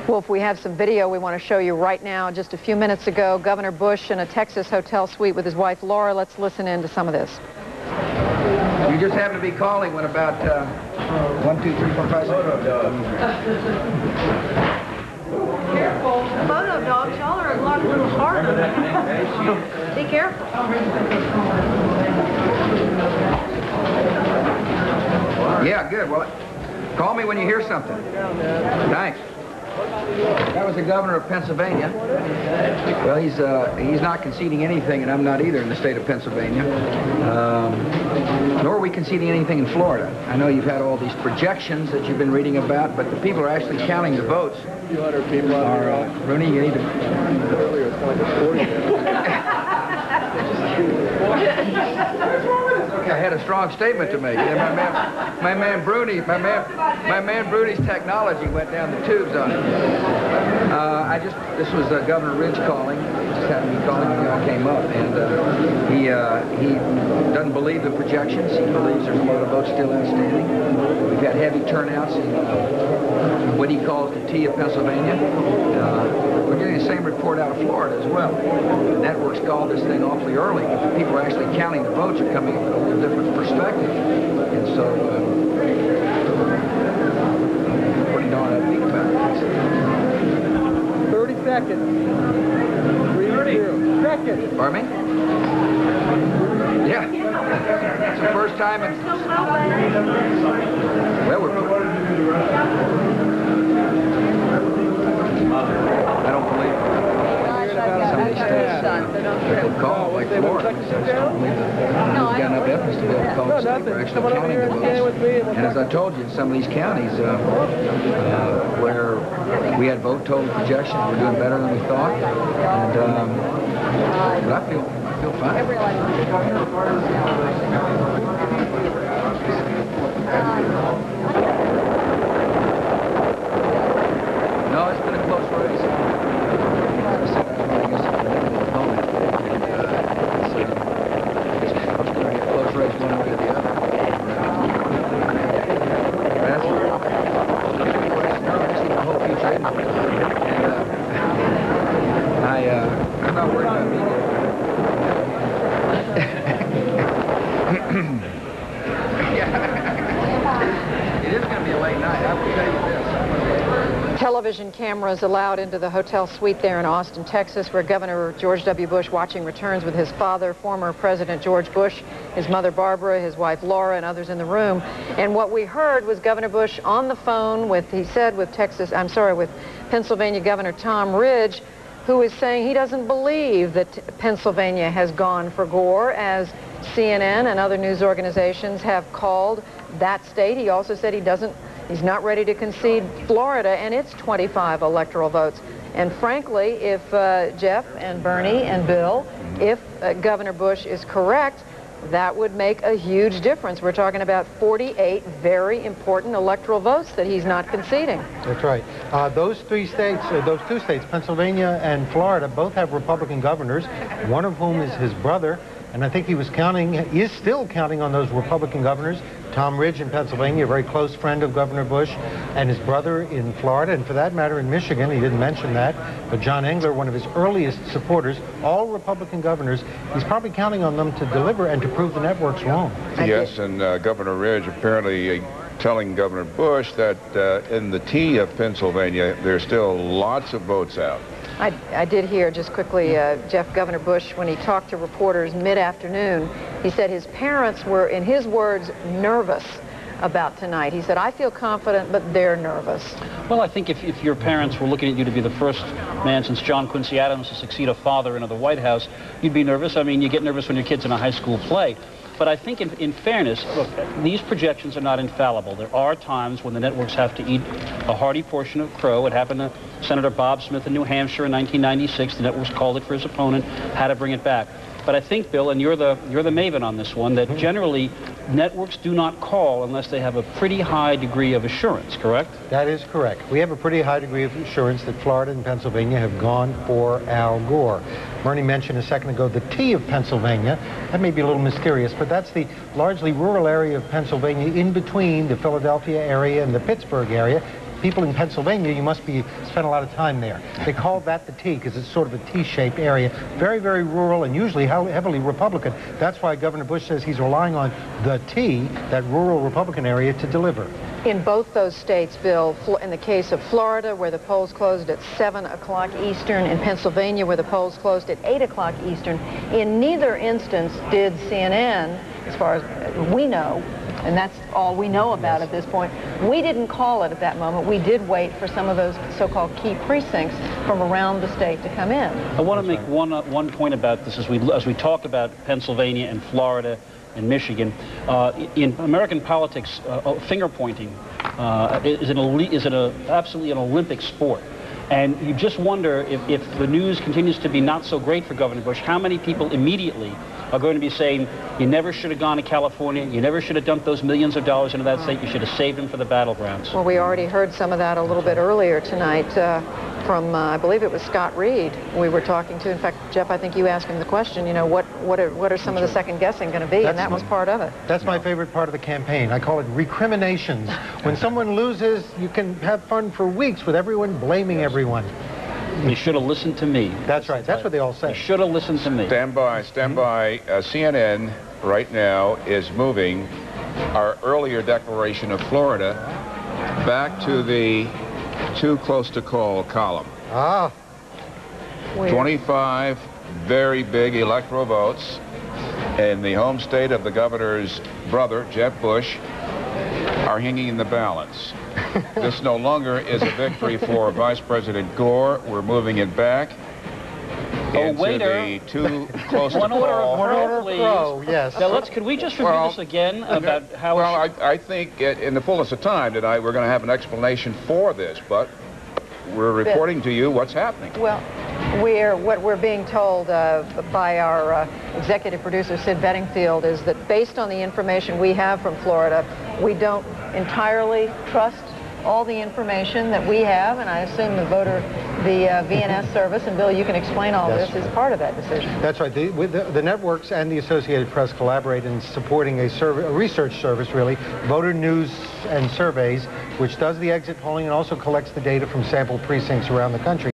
Wolf, we have some video we want to show you right now. Just a few minutes ago, Governor Bush in a Texas hotel suite with his wife, Laura. Let's listen in to some of this. You just happened to be calling when about 1, 2, 3, 4, 5, 6. Careful. Photo dogs, y'all are a little harder. Be careful. Yeah, good. Well, call me when you hear something. Thanks. That was the governor of Pennsylvania. Well, he's not conceding anything, and I'm not either in the state of Pennsylvania. Nor are we conceding anything in Florida. I know you've had all these projections that you've been reading about, but the people are actually counting the votes. 200 people are, Rooney, you need to... Earlier, it's like a 40 I had a strong statement to make. And my man Bruni's technology went down the tubes on it. This was Governor Ridge calling. Just happened to be calling when y'all came up, and he doesn't believe the projections. He believes there's a lot of votes still outstanding. We've had heavy turnouts in what he calls the T of Pennsylvania. We're getting the same report out of Florida as well. The networks called this thing awfully early, but the people are actually counting the votes are coming from a little different perspective. And so, pretty darn upbeat about it. 30 seconds. 30 seconds. Pardon me? Yeah. It's the first time in... Well, I don't believe some of these states that they call, like Florida. I just don't believe that we've got enough evidence to be able to call the state. We're actually counting the votes. And as I told you, in some of these counties where we had vote total projections, we're doing better than we thought. And but I feel fine. No, it's been a close race. Close race one way or the other. That's the whole future. And I'm not worried about media. It is going to be a late night, I will tell you this. Television cameras allowed into the hotel suite there in Austin, Texas, where Governor George W. Bush watching returns with his father, former President George Bush, his mother Barbara, his wife Laura, and others in the room. And what we heard was Governor Bush on the phone with, he said, with Pennsylvania Governor Tom Ridge, who is saying he doesn't believe that Pennsylvania has gone for Gore, as CNN and other news organizations have called that state. He also said he's not ready to concede Florida and its 25 electoral votes. And frankly, if Jeff and Bernie and Bill, if Governor Bush is correct, that would make a huge difference. We're talking about 48 very important electoral votes that he's not conceding. That's right. Those two states, Pennsylvania and Florida, both have Republican governors, one of whom is his brother. And I think he is still counting on those Republican governors. Tom Ridge in Pennsylvania, a very close friend of Governor Bush, and his brother in Florida, and for that matter in Michigan, he didn't mention that, but John Engler, one of his earliest supporters, all Republican governors, he's probably counting on them to deliver and to prove the networks wrong. Yes, and Governor Ridge apparently telling Governor Bush that in the T of Pennsylvania, there's still lots of votes out. I did hear, just quickly, Governor Bush, when he talked to reporters mid-afternoon, he said his parents were, in his words, nervous about tonight. He said, I feel confident, but they're nervous. Well, I think if your parents were looking at you to be the first man since John Quincy Adams to succeed a father into the White House, you'd be nervous. I mean, you get nervous when your kid's in a high school play. But I think in fairness, look, these projections are not infallible. There are times when the networks have to eat a hearty portion of crow. It happened to Senator Bob Smith in New Hampshire in 1996. The networks called it for his opponent, had to bring it back. But I think, Bill, and you're the maven on this one, that generally networks do not call unless they have a pretty high degree of assurance, correct? That is correct. We have a pretty high degree of assurance that Florida and Pennsylvania have gone for Al Gore. Bernie mentioned a second ago the T of Pennsylvania. That may be a little mysterious, but that's the largely rural area of Pennsylvania in between the Philadelphia area and the Pittsburgh area. people in Pennsylvania, you must be spent a lot of time there. They call that the T because it's sort of a T-shaped area. Very, very rural and usually heavily Republican. That's why Governor Bush says he's relying on the T, that rural Republican area, to deliver. In both those states, Bill, in the case of Florida, where the polls closed at 7 o'clock Eastern, in Pennsylvania, where the polls closed at 8 o'clock Eastern, in neither instance did CNN, as far as we know, and that's all we know about at this point, we didn't call it at that moment. We did wait for some of those so-called key precincts from around the state to come in. I want to make one point about this as we talk about Pennsylvania and Florida and Michigan. In American politics, finger-pointing is absolutely an Olympic sport. And you just wonder if the news continues to be not so great for Governor Bush, how many people immediately are going to be saying, you never should have gone to California, you never should have dumped those millions of dollars into that state, you should have saved them for the battlegrounds. Well, we already heard some of that a little bit earlier tonight from, I believe it was Scott Reed we were talking to. In fact, Jeff, I think you asked him the question, you know, what are some of the second guessing going to be? And that was part of it. That's my favorite part of the campaign. I call it recriminations. When someone loses, you can have fun for weeks with everyone blaming everyone. You should have listened to me. That's right. That's what they all say. You should have listened to me. Stand by. CNN right now is moving our earlier declaration of Florida back to the too close to call column. Ah. 25 very big electoral votes in the home state of the governor's brother, Jeb Bush, are hanging in the balance. This no longer is a victory for Vice President Gore. We're moving it back into the too close to call. One order, please. Yes. Now could we just review this again about how? Well, I think in the fullness of time tonight we're going to have an explanation for this, but we're reporting to you what's happening. Well, what we're being told by our executive producer, Sid Bedingfield, is that based on the information we have from Florida, we don't entirely trust all the information that we have, and I assume the VNS service, and Bill, you can explain all this, is part of that decision. That's right. The networks and the Associated Press collaborate in supporting a research service, really, Voter News and Surveys, which does the exit polling and also collects the data from sample precincts around the country.